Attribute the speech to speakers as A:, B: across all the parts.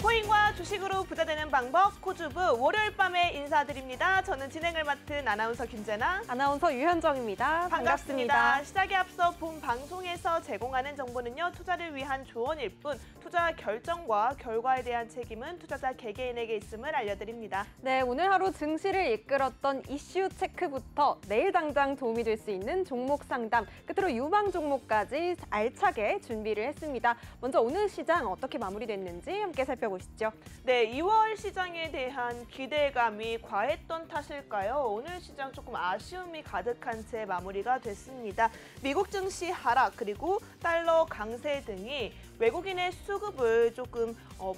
A: 코인과 주식으로 부자 되는 방법 코주부 월요일 밤에 인사드립니다. 저는 진행을 맡은 아나운서 김재나,
B: 아나운서 유현정입니다. 반갑습니다.
A: 시작에 앞서 본 방송에서 제공하는 정보는요, 투자를 위한 조언일 뿐 투자 결정과 결과에 대한 책임은 투자자 개개인에게 있음을 알려드립니다.
B: 네, 오늘 하루 증시를 이끌었던 이슈 체크부터 내일 당장 도움이 될 수 있는 종목 상담, 끝으로 유망 종목까지 알차게 준비를 했습니다. 먼저 오늘 시장 어떻게 마무리됐는지 함께 살펴보시죠.
A: 네, 2월 시장에 대한 기대감이 과했던 탓일까요? 오늘 시장 조금 아쉬움이 가득한 채 마무리가 됐습니다. 미국 증시 하락 그리고 달러 강세 등이 외국인의 수급을 조금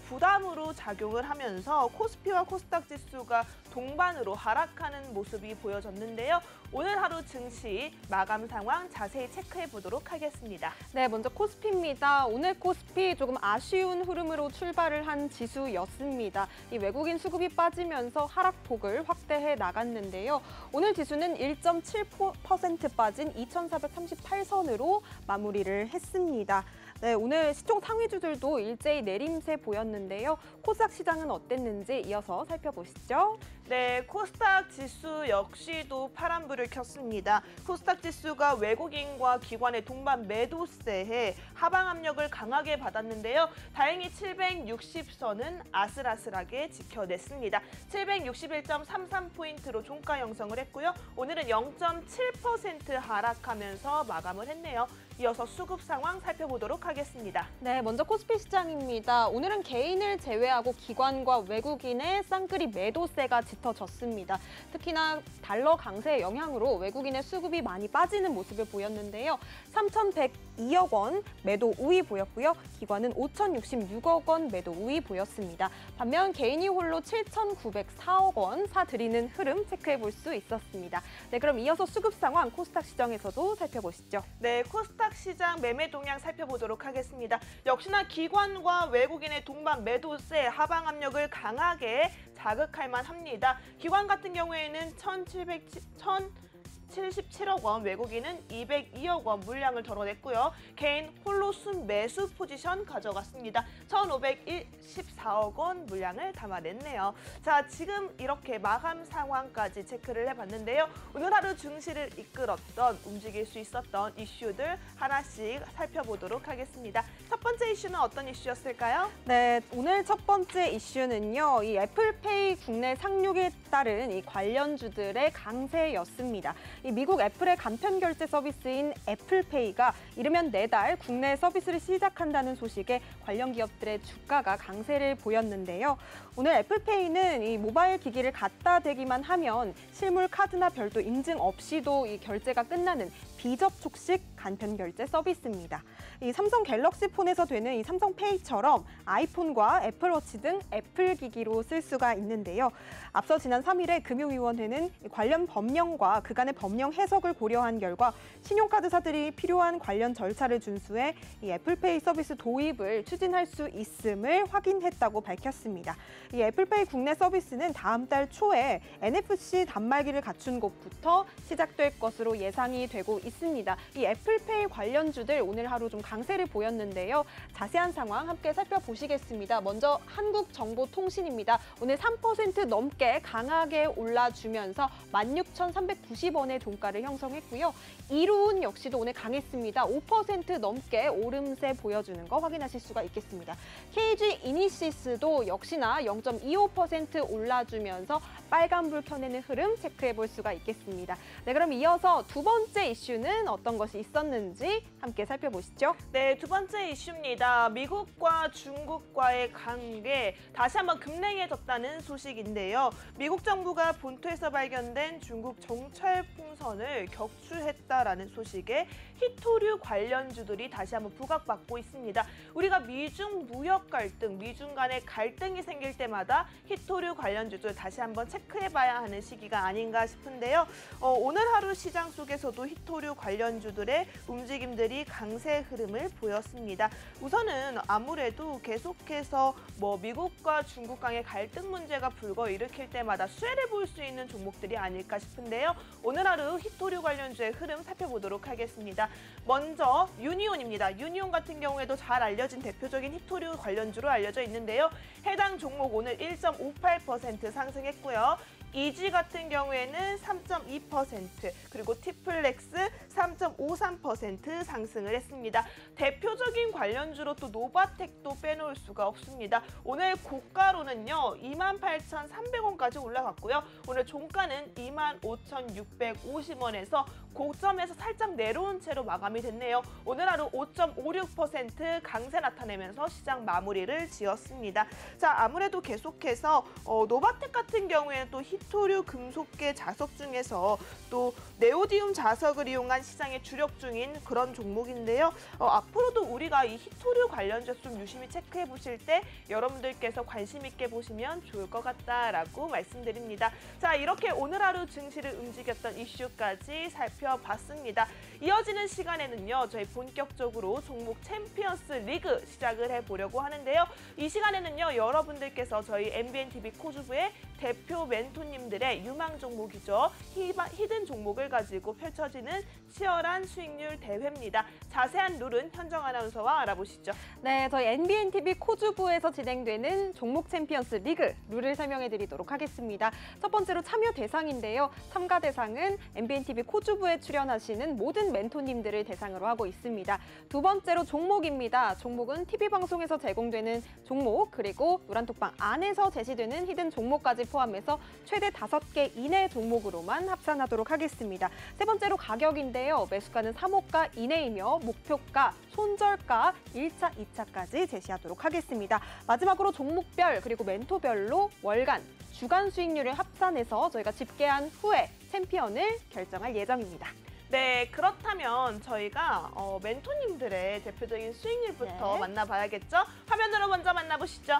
A: 부담으로 작용을 하면서 코스피와 코스닥 지수가 동반으로 하락하는 모습이 보여졌는데요. 오늘 하루 증시 마감 상황 자세히 체크해 보도록 하겠습니다.
B: 네, 먼저 코스피입니다. 오늘 코스피 조금 아쉬운 흐름으로 출발을 한 지수였습니다. 이 외국인 수급이 빠지면서 하락폭을 확대해 나갔는데요. 오늘 지수는 1.7% 빠진 2,438선으로 마무리를 했습니다. 네, 오늘 시총 상위주들도 일제히 내림세 보였는데요. 코스닥 시장은 어땠는지 이어서 살펴보시죠.
A: 네, 코스닥 지수 역시도 파란불을 켰습니다. 코스닥 지수가 외국인과 기관의 동반 매도세에 하방 압력을 강하게 받았는데요. 다행히 760선은 아슬아슬하게 지켜냈습니다. 761.33포인트로 종가 형성을 했고요. 오늘은 0.7% 하락하면서 마감을 했네요. 이어서 수급 상황 살펴보도록 하겠습니다.
B: 네, 먼저 코스피 시장입니다. 오늘은 개인을 제외하고 기관과 외국인의 쌍끌이 매도세가 짙어졌습니다. 특히나 달러 강세의 영향으로 외국인의 수급이 많이 빠지는 모습을 보였는데요. 3,102억 원 매도 우위 보였고요. 기관은 5,066억 원 매도 우위 보였습니다. 반면 개인이 홀로 7,904억 원 사들이는 흐름 체크해 볼 수 있었습니다. 네, 그럼 이어서 수급 상황 코스닥 시장에서도 살펴보시죠.
A: 네, 코스닥 시장 매매 동향 살펴보도록 하겠습니다. 역시나 기관과 외국인의 동반 매도세 하방 압력을 강하게 자극할 만합니다. 기관 같은 경우에는 1,077억 원, 외국인은 202억 원 물량을 덜어냈고요. 개인 홀로 순매수 포지션 가져갔습니다. 1,514억 원 물량을 담아냈네요. 자, 지금 이렇게 마감 상황까지 체크를 해봤는데요. 오늘 하루 증시를 이끌었던, 움직일 수 있었던 이슈들 하나씩 살펴보도록 하겠습니다. 첫 번째 이슈는 어떤 이슈였을까요?
B: 네, 오늘 첫 번째 이슈는요. 이 애플페이 국내 상륙에 따른 이 관련주들의 강세였습니다. 이 미국 애플의 간편 결제 서비스인 애플페이가 이르면 내달 국내 서비스를 시작한다는 소식에 관련 기업들의 주가가 강세를 보였는데요. 오늘 애플페이는 이 모바일 기기를 갖다 대기만 하면 실물 카드나 별도 인증 없이도 이 결제가 끝나는 비접촉식 간편 결제 서비스입니다. 이 삼성 갤럭시 폰에서 되는 이 삼성페이처럼 아이폰과 애플워치 등 애플 기기로 쓸 수가 있는데요. 앞서 지난 3일에 금융위원회는 관련 법령과 그간의 법령 해석을 고려한 결과 신용카드사들이 필요한 관련 절차를 준수해 이 애플페이 서비스 도입을 추진할 수 있음을 확인했다고 밝혔습니다. 이 애플페이 국내 서비스는 다음 달 초에 NFC 단말기를 갖춘 곳부터 시작될 것으로 예상이 되고 있습니다. 이 애플페이 관련주들 오늘 하루 좀 강세를 보였는데요. 자세한 상황 함께 살펴보시겠습니다. 먼저 한국정보통신입니다. 오늘 3% 넘게 강하게 올라주면서 16,390원의 종가를 형성했고요. 이루운 역시도 오늘 강했습니다. 5% 넘게 오름세 보여주는 거 확인하실 수가 있겠습니다. KG 이니시스도 역시나 0.25% 올라주면서 빨간불 켜내는 흐름 체크해 볼 수가 있겠습니다. 네, 그럼 이어서 두 번째 이슈는 어떤 것이 있었는지 함께 살펴보시죠.
A: 네, 두 번째 이슈입니다. 미국과 중국과의 관계 다시 한번 급냉해졌다는 소식인데요. 미국 정부가 본토에서 발견된 중국 정찰 풍선을 격추했다라는 소식에 히토류 관련주들이 다시 한번 부각받고 있습니다. 우리가 미중 무역 갈등, 미중 간의 갈등이 생길 때마다 히토류 관련주들 다시 한번 체크 체크해봐야 하는 시기가 아닌가 싶은데요. 오늘 하루 시장 속에서도 히토류 관련주들의 움직임들이 강세 흐름을 보였습니다. 우선은 아무래도 계속해서 미국과 중국 간의 갈등 문제가 불거일으킬 때마다 수혜를 볼 수 있는 종목들이 아닐까 싶은데요. 오늘 하루 히토류 관련주의 흐름 살펴보도록 하겠습니다. 먼저 유니온입니다. 유니온 같은 경우에도 잘 알려진 대표적인 히토류 관련주로 알려져 있는데요. 해당 종목 오늘 1.58% 상승했고요. 이지 같은 경우에는 3.2%, 그리고 티플렉스 3.53% 상승을 했습니다. 대표적인 관련주로 또 노바텍도 빼놓을 수가 없습니다. 오늘 고가로는요, 28,300원까지 올라갔고요. 오늘 종가는 25,650원에서 고점에서 살짝 내려온 채로 마감이 됐네요. 오늘 하루 5.56% 강세 나타내면서 시장 마무리를 지었습니다. 자, 아무래도 계속해서 노바텍 같은 경우에는 또 히토류 금속계 자석 중에서 또 네오디움 자석을 이용한 시장의 주력 중인 그런 종목인데요. 앞으로도 우리가 이 히토류 관련주에서 좀 유심히 체크해 보실 때 여러분들께서 관심 있게 보시면 좋을 것 같다라고 말씀드립니다. 자, 이렇게 오늘 하루 증시를 움직였던 이슈까지 살펴봤습니다. 이어지는 시간에는요, 저희 본격적으로 종목 챔피언스 리그 시작을 해보려고 하는데요. 이 시간에는요, 여러분들께서 저희 MBNTV 코주부의 대표 멘토님들의 유망 종목이죠. 히든 종목을 가지고 펼쳐지는 치열한 수익률 대회입니다. 자세한 룰은 현정 아나운서와 알아보시죠.
B: 네, 저희 MBNTV 코주부에서 진행되는 종목 챔피언스 리그 룰을 설명해 드리도록 하겠습니다. 첫 번째로 참여 대상인데요. 참가 대상은 MBNTV 코주부에 출연하시는 모든 멘토님들을 대상으로 하고 있습니다. 두 번째로 종목입니다. 종목은 TV방송에서 제공되는 종목, 그리고 노란톡방 안에서 제시되는 히든 종목까지 포함해서 최대 5개 이내 종목으로만 합산하도록 하겠습니다. 세 번째로 가격인데요. 매수가는 3호가 이내이며 목표가, 손절가 1차, 2차까지 제시하도록 하겠습니다. 마지막으로 종목별 그리고 멘토별로 월간, 주간 수익률을 합산해서 저희가 집계한 후에 챔피언을 결정할 예정입니다.
A: 네, 그렇다면 저희가 멘토님들의 대표적인 수익률부터
B: 네.
A: 만나봐야겠죠? 화면으로 먼저 만나보시죠.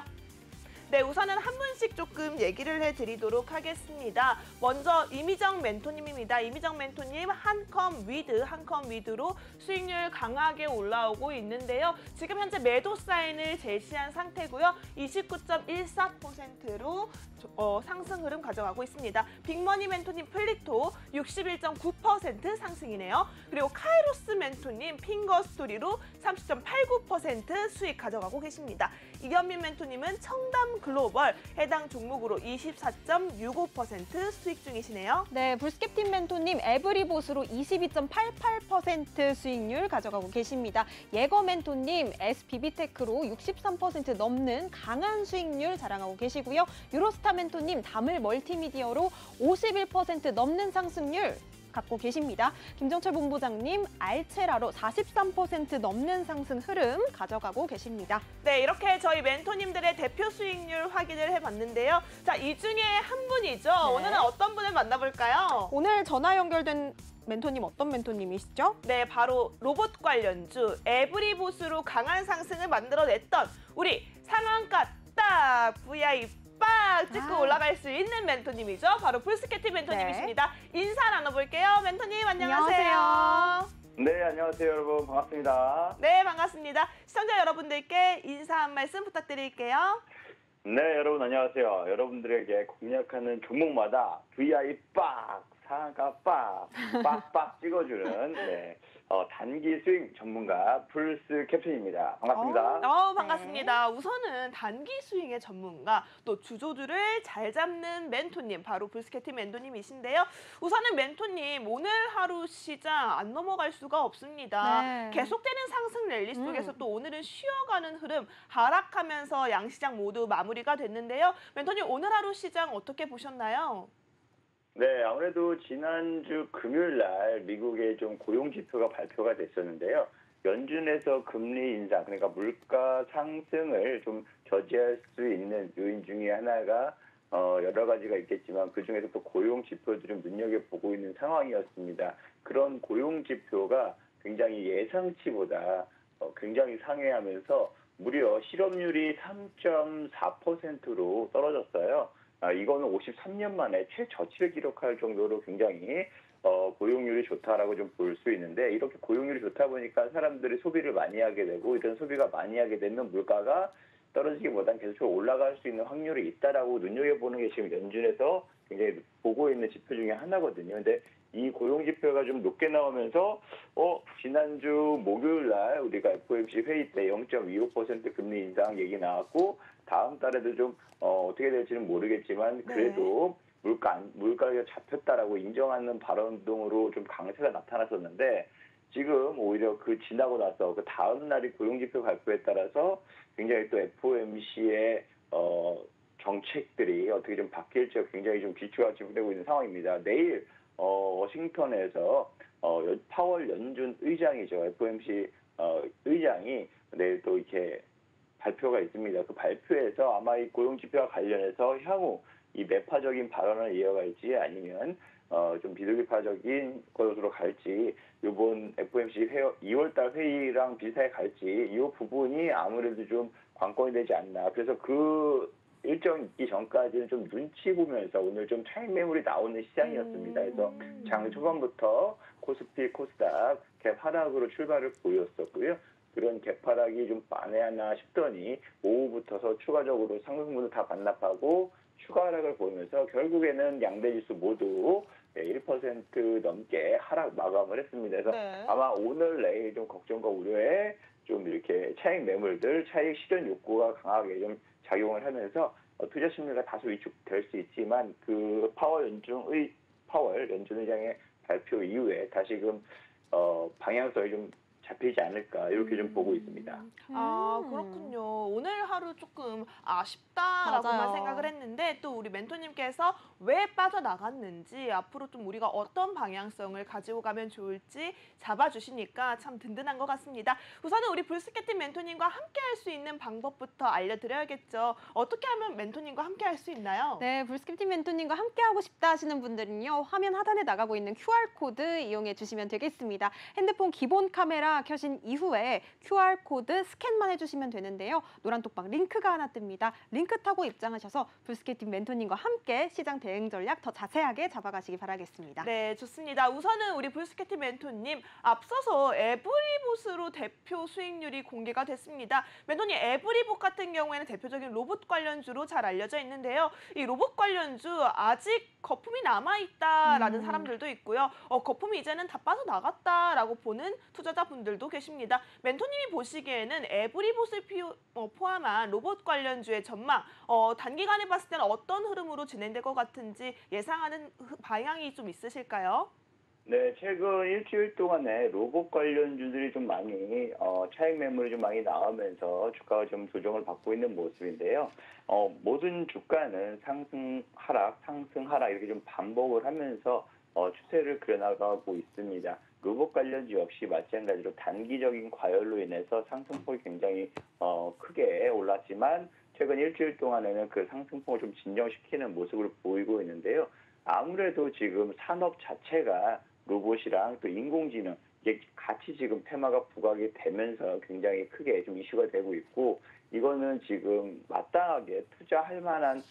A: 네, 우선은 한 분씩 조금 얘기를 해드리도록 하겠습니다. 먼저 이미정 멘토님입니다. 이미정 멘토님 한컴 위드로 수익률 강하게 올라오고 있는데요. 지금 현재 매도 사인을 제시한 상태고요. 29.14%로 상승 흐름 가져가고 있습니다. 빅머니 멘토님 플리토 61.9% 상승이네요. 그리고 카이로스 멘토님 핑거스토리로 30.89% 수익 가져가고 계십니다. 이현민 멘토님은 청담 글로벌 해당 종목으로 24.65% 수익 중이시네요.
B: 네, 불스캡틴 멘토님 에브리봇으로 22.88% 수익률 가져가고 계십니다. 예거 멘토님 SBB테크로 63% 넘는 강한 수익률 자랑하고 계시고요. 유로스타 멘토님 다물 멀티미디어로 51% 넘는 상승률 갖고 계십니다. 김정철 본부장님 알체라로 43% 넘는 상승 흐름 가져가고 계십니다.
A: 네, 이렇게 저희 멘토님들의 대표 수익률 확인을 해봤는데요. 자, 이 중에 한 분이죠.
B: 네.
A: 오늘은 어떤 분을 만나볼까요?
B: 오늘 전화 연결된 멘토님 어떤 멘토님이시죠?
A: 네, 바로 로봇 관련주 에브리봇으로 강한 상승을 만들어냈던 우리 상한가 딱 VIP 빡 찍고 올라갈 수 있는 멘토님이죠. 바로 불스케티 멘토님이십니다. 인사 나눠볼게요. 멘토님 안녕하세요.
C: 네, 안녕하세요 여러분. 반갑습니다.
A: 네, 반갑습니다. 시청자 여러분들께 인사 한 말씀 부탁드릴게요.
C: 네, 여러분 안녕하세요. 여러분들에게 공략하는 종목마다 VI 빡, 상한가 빡, 빡빡 찍어주는 단기 수익 전문가 플스 캡틴입니다. 반갑습니다.
A: 반갑습니다. 우선은 단기 스윙의 전문가, 또 주조주를 잘 잡는 멘토님, 바로 불스케티 멘토님이신데요. 우선은 멘토님, 오늘 하루 시장 안 넘어갈 수가 없습니다.
B: 네.
A: 계속되는 상승 랠리 속에서 또 오늘은 쉬어가는 흐름, 하락하면서 양시장 모두 마무리가 됐는데요. 멘토님, 오늘 하루 시장 어떻게 보셨나요?
C: 네, 아무래도 지난주 금요일 날 미국의 좀 고용 지표가 발표가 됐었는데요. 연준에서 금리 인상, 그러니까 물가 상승을 좀 저지할 수 있는 요인 중에 하나가 여러 가지가 있겠지만 그중에서 또 고용 지표들을 눈여겨보고 있는 상황이었습니다. 그런 고용 지표가 굉장히 예상치보다 굉장히 상회하면서 무려 실업률이 3.4%로 떨어졌어요. 이거는 53년 만에 최저치를 기록할 정도로 굉장히 고용률이 좋다라고 좀 볼 수 있는데 이렇게 고용률이 좋다 보니까 사람들이 소비를 많이 하게 되고 이런 소비가 많이 하게 되면 물가가 떨어지기보다는 계속 올라갈 수 있는 확률이 있다라고 눈여겨보는 게 지금 연준에서 굉장히 보고 있는 지표 중에 하나거든요. 근데 이 고용 지표가 좀 높게 나오면서 지난주 목요일 날 우리가 FOMC 회의 때 0.25% 금리 인상 얘기 나왔고 다음 달에도 좀 어떻게 될지는 모르겠지만 그래도 물가가 잡혔다라고 인정하는 발언 등으로 좀 강세가 나타났었는데 지금 오히려 그 지나고 나서 그 다음 날이 고용지표 발표에 따라서 굉장히 또 FOMC의 정책들이 어떻게 좀 바뀔지 굉장히 좀 기초가 지속되고 있는 상황입니다. 내일 워싱턴에서 파월 연준 의장이죠. FOMC 의장이 내일 또 이렇게 발표가 있습니다. 그 발표에서 아마 이 고용지표와 관련해서 향후 이 매파적인 발언을 이어갈지 아니면 좀 비둘기파적인 것으로 갈지 이번 FOMC 2월달 회의랑 비슷하게 갈지 이 부분이 아무래도 좀 관건이 되지 않나. 그래서 그 일정 있기 전까지는 좀 눈치 보면서 오늘 좀 차익 매물이 나오는 시장이었습니다. 그래서 장 초반부터 코스피, 코스닥 갭 하락으로 출발을 보였었고요. 그런 갭 하락이 좀 만회하나 싶더니 오후부터서 추가적으로 상승분을 다 반납하고 추가 하락을 보이면서 결국에는 양대 지수 모두 1% 넘게 하락 마감을 했습니다. 그래서 아마 오늘 내일 좀 걱정과 우려에 좀 이렇게 차익 매물들, 차익 실현 욕구가 강하게 좀 작용을 하면서 투자 심리가 다소 위축될 수 있지만 그 파월 연준 의장의 발표 이후에 다시금 방향성이 좀 잡히지 않을까 이렇게 좀 보고 있습니다.
A: 아, 그렇군요. 오늘 하루 조금 아쉽다라고만
B: 맞아요.
A: 생각을 했는데 또 우리 멘토님께서 왜 빠져나갔는지 앞으로 좀 우리가 어떤 방향성을 가지고 가면 좋을지 잡아주시니까 참 든든한 것 같습니다. 우선은 우리 불스케팅 멘토님과 함께 할 수 있는 방법부터 알려드려야겠죠. 어떻게 하면 멘토님과 함께 할 수 있나요?
B: 네, 불스케팅 멘토님과 함께하고 싶다 하시는 분들은요. 화면 하단에 나가고 있는 QR코드 이용해 주시면 되겠습니다. 핸드폰 기본 카메라 켜신 이후에 QR코드 스캔만 해주시면 되는데요. 노란 톡방 링크가 하나 뜹니다. 링크 타고 입장하셔서 불스케팅 멘토님과 함께 시장 대응 전략 더 자세하게 잡아가시기 바라겠습니다.
A: 네, 좋습니다. 우선은 우리 불스케팅 멘토님 앞서서 에브리봇으로 대표 수익률이 공개가 됐습니다. 멘토님, 에브리봇 같은 경우에는 대표적인 로봇 관련주로 잘 알려져 있는데요. 이 로봇 관련주 아직 거품이 남아있다라는 사람들도 있고요. 거품이 이제는 다 빠져나갔다라고 보는 투자자분들도 계십니다. 멘토님이 보시기에는 에브리봇을 포함한 로봇 관련주의 전망, 단기간에 봤을 때는 어떤 흐름으로 진행될 것 같은지 예상하는 방향이 좀 있으실까요?
C: 네, 최근 일주일 동안에 로봇 관련주들이 좀 많이 차익 매물이 좀 많이 나오면서 주가가 좀 조정을 받고 있는 모습인데요. 모든 주가는 상승 하락 이렇게 좀 반복을 하면서 추세를 그려나가고 있습니다. 로봇 관련주 역시 마찬가지로 단기적인 과열로 인해서 상승폭이 굉장히 크게 올랐지만 최근 일주일 동안에는 그 상승폭을 좀 진정시키는 모습을 보이고 있는데요. 아무래도 지금 산업 자체가 로봇이랑 또 인공지능 이게 같이 지금 테마가 부각이 되면서 굉장히 크게 좀 이슈가 되고 있고 이거는 지금 마땅하게 투자할 만한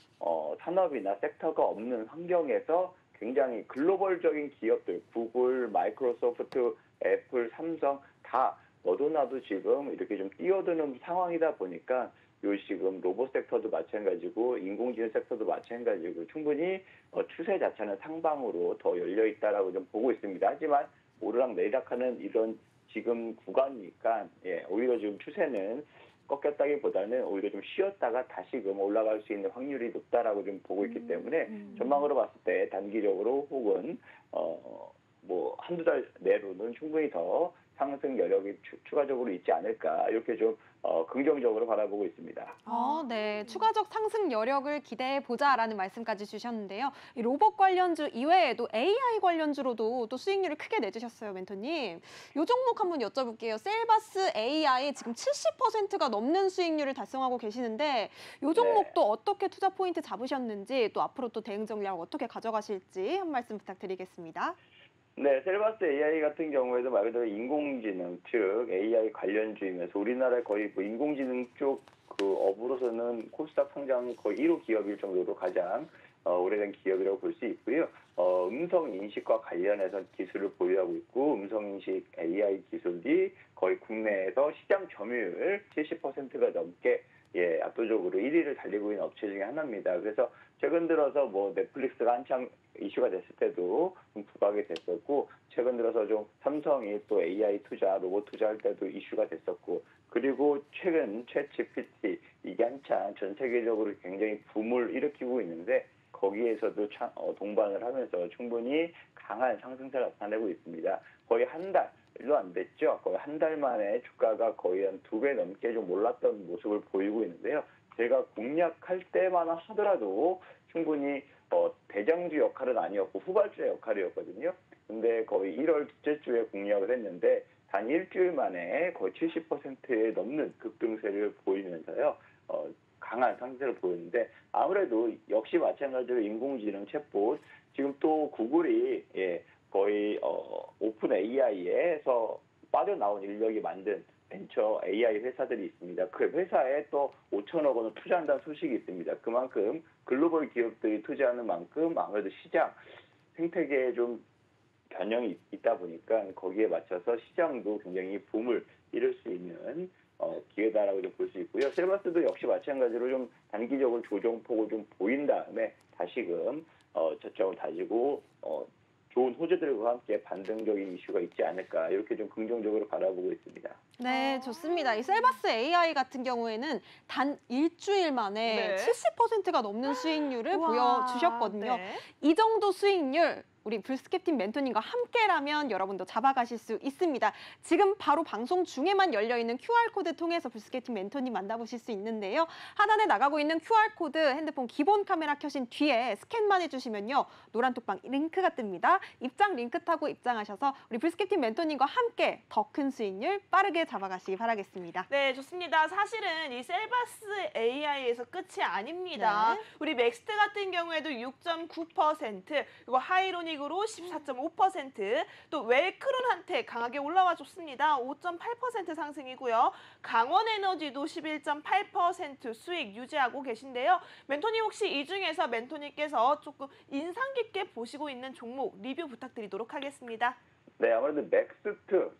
C: 산업이나 섹터가 없는 환경에서 굉장히 글로벌적인 기업들, 구글, 마이크로소프트, 애플, 삼성 다 너도 나도 지금 이렇게 좀 뛰어드는 상황이다 보니까 요 지금 로봇 섹터도 마찬가지고 인공지능 섹터도 마찬가지고 충분히 추세 자체는 상방으로 더 열려 있다라고 좀 보고 있습니다. 하지만 오르락 내리락하는 이런 지금 구간이니까 오히려 지금 추세는 꺾였다기보다는 오히려 좀 쉬었다가 다시금 올라갈 수 있는 확률이 높다라고 좀 보고 있기 때문에 전망으로 봤을 때 단기적으로 혹은 뭐 한두 달 내로는 충분히 더 상승 여력이 추가적으로 있지 않을까 이렇게 좀 긍정적으로 바라보고 있습니다.
B: 네. 추가적 상승 여력을 기대해보자라는 말씀까지 주셨는데요. 이 로봇 관련주 이외에도 AI 관련주로도 또 수익률을 크게 내주셨어요, 멘토님. 이 종목 한번 여쭤볼게요. 셀바스 AI 지금 70%가 넘는 수익률을 달성하고 계시는데 이 종목도 어떻게 투자 포인트 잡으셨는지 또 앞으로 또 대응 전략 어떻게 가져가실지 한 말씀 부탁드리겠습니다.
C: 네, 셀바스 AI 같은 경우에도 말 그대로 인공지능, 즉 AI 관련주이면서 우리나라에 거의 뭐 인공지능 쪽 그 업으로서는 코스닥 상장 거의 1호 기업일 정도로 가장 오래된 기업이라고 볼 수 있고요. 음성 인식과 관련해서 기술을 보유하고 있고 음성 인식 AI 기술이 거의 국내에서 시장 점유율 70%가 넘게 압도적으로 1위를 달리고 있는 업체 중에 하나입니다. 그래서 최근 들어서 뭐 넷플릭스가 한창 이슈가 됐을 때도 좀 부각이 됐었고 최근 들어서 좀 삼성이 또 AI 투자, 로봇 투자할 때도 이슈가 됐었고 그리고 최근 챗GPT 이게 한창 전 세계적으로 굉장히 붐을 일으키고 있는데 거기에서도 동반을 하면서 충분히 강한 상승세를 나타내고 있습니다. 거의 한 달도 안 됐죠. 거의 한 달 만에 주가가 거의 한 2배 넘게 좀 올랐던 모습을 보이고 있는데요. 제가 공략할 때만 하더라도 충분히 대장주 역할은 아니었고 후발주의 역할이었거든요. 근데 거의 1월 둘째 주에 공략을 했는데 단 일주일 만에 거의 70%에 넘는 급등세를 보이면서요. 강한 상승세를 보였는데 아무래도 역시 마찬가지로 인공지능 챗봇 지금 또 구글이 거의 오픈 AI에서 빠져나온 인력이 만든 벤처 AI 회사들이 있습니다. 그 회사에 또 5천억 원을 투자한다는 소식이 있습니다. 그만큼 글로벌 기업들이 투자하는 만큼 아무래도 시장 생태계에 좀 변형이 있다 보니까 거기에 맞춰서 시장도 굉장히 붐을 이룰 수 있는 기회다라고 좀 볼 수 있고요. 셀바스도 역시 마찬가지로 좀 단기적으로 조정폭을 좀 보인 다음에 다시금 저점을 다지고 좋은 호재들과 함께 반등적인 이슈가 있지 않을까 이렇게 좀 긍정적으로 바라보고 있습니다.
B: 네, 좋습니다. 이 셀바스 AI 같은 경우에는 단 일주일 만에
A: 네.
B: 70%가 넘는 수익률을
A: 우와,
B: 보여주셨거든요.
A: 네.
B: 이 정도 수익률 우리 불스캡틴 멘토님과 함께라면 여러분도 잡아가실 수 있습니다. 지금 바로 방송 중에만 열려있는 QR코드 통해서 불스캡틴 멘토님 만나보실 수 있는데요. 하단에 나가고 있는 QR코드 핸드폰 기본 카메라 켜신 뒤에 스캔만 해주시면요. 노란 톡방 링크가 뜹니다. 입장 링크 타고 입장하셔서 우리 불스캡틴 멘토님과 함께 더 큰 수익률 빠르게 잡아가시기 바라겠습니다.
A: 네, 좋습니다. 사실은 이 셀바스 AI에서 끝이 아닙니다.
B: 네.
A: 우리 맥스트 같은 경우에도 6.9%, 그리고 하이로닉으로 14.5%, 또 웰크론한테 강하게 올라와 줬습니다. 5.8% 상승이고요. 강원에너지도 11.8% 수익 유지하고 계신데요. 멘토님 혹시 이 중에서 멘토님께서 조금 인상 깊게 보시고 있는 종목 리뷰 부탁드리도록 하겠습니다.
C: 네, 아무래도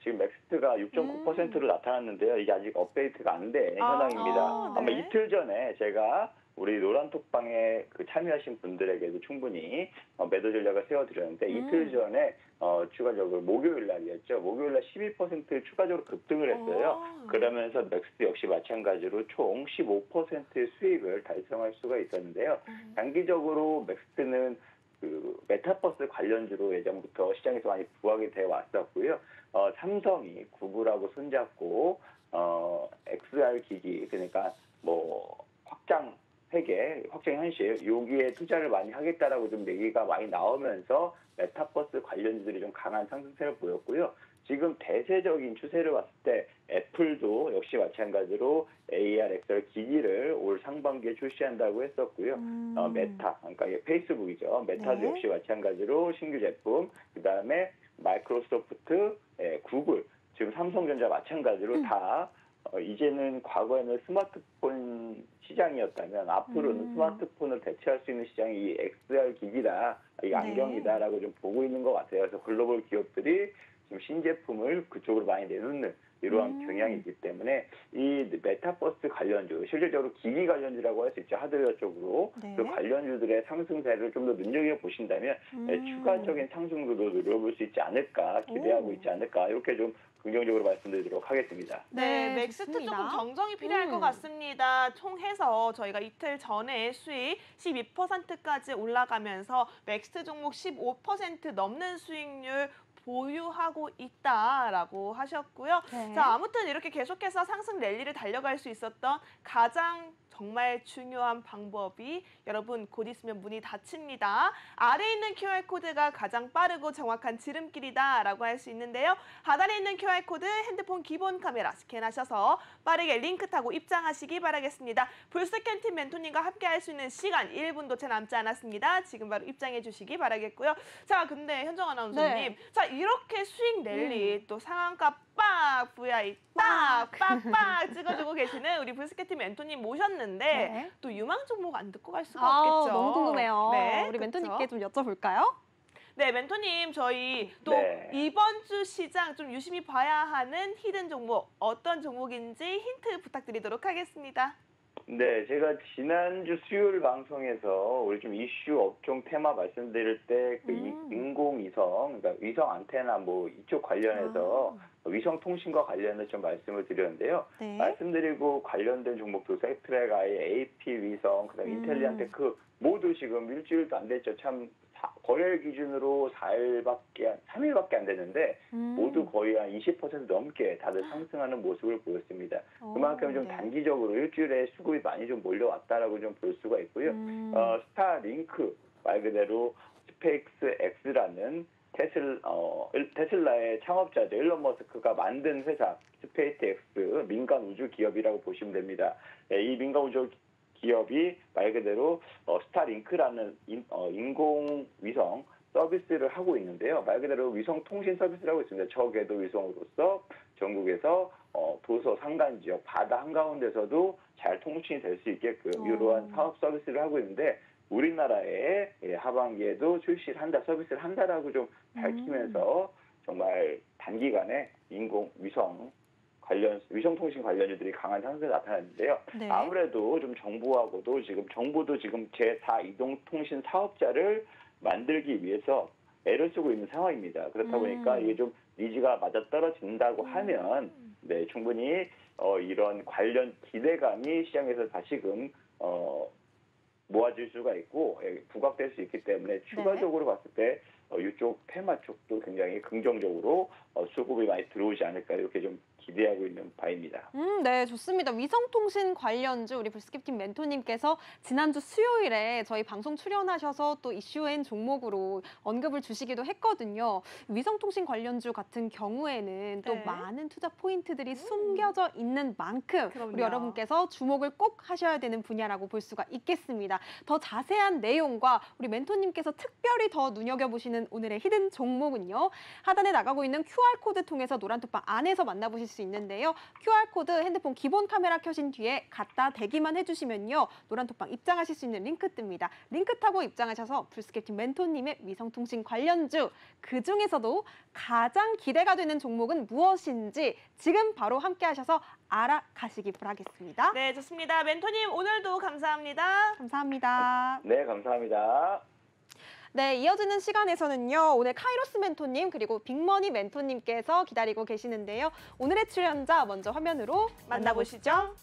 C: 지금 맥스트가 6.9%로 나타났는데요. 이게 아직 업데이트가 안 된 현황입니다.
A: 네.
C: 아마 이틀 전에 제가 우리 노란톡방에 참여하신 분들에게도 충분히 매도 전략을 세워드렸는데 이틀 전에 추가적으로 목요일 날이었죠. 목요일 날 12% 추가적으로 급등을 했어요. 그러면서 맥스트 역시 마찬가지로 총 15%의 수익을 달성할 수가 있었는데요. 단기적으로 맥스트는 그 메타버스 관련주로 예전부터 시장에서 많이 부각이 되어 왔었고요. 삼성이 구글하고 손잡고 XR 기기 그러니까 뭐 확장 회계, 확장 현실 여기에 투자를 많이 하겠다라고 좀 얘기가 많이 나오면서 메타버스 관련주들이 좀 강한 상승세를 보였고요. 지금 대세적인 추세를 봤을 때 애플도 역시 마찬가지로 AR, XR 기기를 올 상반기에 출시한다고 했었고요. 메타, 그러니까 페이스북이죠. 메타도
B: 네.
C: 역시 마찬가지로 신규 제품, 그다음에 마이크로소프트, 구글, 지금 삼성전자 마찬가지로 다 이제는 과거에는 스마트폰 시장이었다면 앞으로는 스마트폰을 대체할 수 있는 시장이 이 XR 기기다, 이 안경이다라고 좀 보고 있는 것 같아요. 그래서 글로벌 기업들이 지금 신제품을 그쪽으로 많이 내놓는 이러한 경향이 있기 때문에 이 메타버스 관련주, 실질적으로 기기 관련주라고 할 수 있죠. 하드웨어 쪽으로.
B: 네.
C: 그 관련주들의 상승세를 좀 더 눈여겨보신다면 추가적인 상승도도 노려볼 수 있지 않을까, 기대하고 있지 않을까 이렇게 좀 긍정적으로 말씀드리도록 하겠습니다.
A: 네, 맥스트
B: 좋습니다.
A: 조금 정정이 필요할 것 같습니다. 총해서 저희가 이틀 전에 수익 12%까지 올라가면서 맥스트 종목 15% 넘는 수익률 보유하고 있다라고 하셨고요.
B: 네.
A: 자, 아무튼 이렇게 계속해서 상승 랠리를 달려갈 수 있었던 가장 정말 중요한 방법이 여러분 곧 있으면 문이 닫힙니다. 아래에 있는 QR코드가 가장 빠르고 정확한 지름길이다라고 할 수 있는데요. 하단에 있는 QR코드 핸드폰 기본 카메라 스캔하셔서 빠르게 링크 타고 입장하시기 바라겠습니다. 불스캔팀 멘토님과 함께 할 수 있는 시간 1분도 채 남지 않았습니다. 지금 바로 입장해 주시기 바라겠고요. 자, 근데 현정 아나운서님.
B: 네.
A: 자, 이렇게 수익 랠리 또 상한가 빡빡 VI 딱 빡빡 찍어주고 계시는 우리 불스케팀 멘토님 모셨는데
B: 네.
A: 또 유망 종목 안 듣고 갈 수가 없겠죠.
B: 너무 궁금해요.
A: 네,
B: 우리
A: 그쵸?
B: 멘토님께 좀 여쭤볼까요?
A: 네, 멘토님 저희 또
C: 네.
A: 이번 주 시장 좀 유심히 봐야 하는 히든 종목 어떤 종목인지 힌트 부탁드리도록 하겠습니다.
C: 네, 제가 지난주 수요일 방송에서 우리 좀 이슈 업종 테마 말씀드릴 때 그 인공위성, 그러니까 위성 안테나 뭐 이쪽 관련해서 위성통신과 관련해서 좀 말씀을 드렸는데요.
B: 네.
C: 말씀드리고 관련된 종목도 섹트랙아이, AP 위성, 그다음 인텔리안테크 모두 지금 일주일도 안 됐죠. 참 거래 기준으로 3일밖에 안 됐는데 모두 거의 한 20% 넘게 다들 상승하는 모습을 보였습니다. 그만큼 좀
B: 네.
C: 단기적으로 일주일에 수급이 많이 좀 몰려왔다라고 좀 볼 수가 있고요. 스타링크 말 그대로 스페이스 X라는 테슬라의 창업자죠. 일론 머스크가 만든 회사 스페이스 X 민간 우주 기업이라고 보시면 됩니다. 이 민간 우주 기업이 말 그대로 스타링크라는 인공위성 서비스를 하고 있는데요. 말 그대로 위성 통신 서비스를 하고 있습니다. 저궤도 위성으로서 전국에서 도서 상간 지역, 바다 한가운데서도 잘 통신이 될 수 있게끔 이러한 사업 서비스를 하고 있는데 우리나라에 하반기에도 출시를 서비스를 한다라고 좀 밝히면서 정말 단기간에 위성통신 관련주들이 강한 상승이 나타났는데요.
B: 네.
C: 아무래도 좀 정부도 지금 제4 이동통신 사업자를 만들기 위해서 애를 쓰고 있는 상황입니다. 그렇다 보니까 이게 좀 니즈가 맞아떨어진다고 하면 네, 충분히 이런 관련 기대감이 시장에서 다시금 모아질 수가 있고 부각될 수 있기 때문에 추가적으로 봤을 때 이쪽 테마 쪽도 굉장히 긍정적으로 수급이 많이 들어오지 않을까 이렇게 좀 기대하고 있는 바입니다.
B: 네, 좋습니다. 위성통신 관련주 우리 불스킵팀 멘토님께서 지난주 수요일에 저희 방송 출연하셔서 또 이슈엔 종목으로 언급을 주시기도 했거든요. 위성통신 관련주 같은 경우에는 또
A: 네.
B: 많은 투자 포인트들이 숨겨져 있는 만큼
A: 그럼요.
B: 우리 여러분께서 주목을 꼭 하셔야 되는 분야라고 볼 수가 있겠습니다. 더 자세한 내용과 우리 멘토님께서 특별히 더 눈여겨보시는 오늘의 히든 종목은요. 하단에 나가고 있는 QR코드 통해서 노란톡방 안에서 만나보실 수 있는데요. QR코드 핸드폰 기본 카메라 켜신 뒤에 갖다 대기만 해주시면요. 노란톡방 입장하실 수 있는 링크 뜹니다. 링크 타고 입장하셔서 불스케팀 멘토님의 위성통신 관련주 그중에서도 가장 기대가 되는 종목은 무엇인지 지금 바로 함께 하셔서 알아가시기 바라겠습니다.
A: 네, 좋습니다. 멘토님 오늘도 감사합니다.
B: 감사합니다.
C: 네, 감사합니다.
B: 네, 이어지는 시간에서는요. 오늘 카이로스 멘토님 그리고 빅머니 멘토님께서 기다리고 계시는데요. 오늘의 출연자 먼저 화면으로 만나보시죠.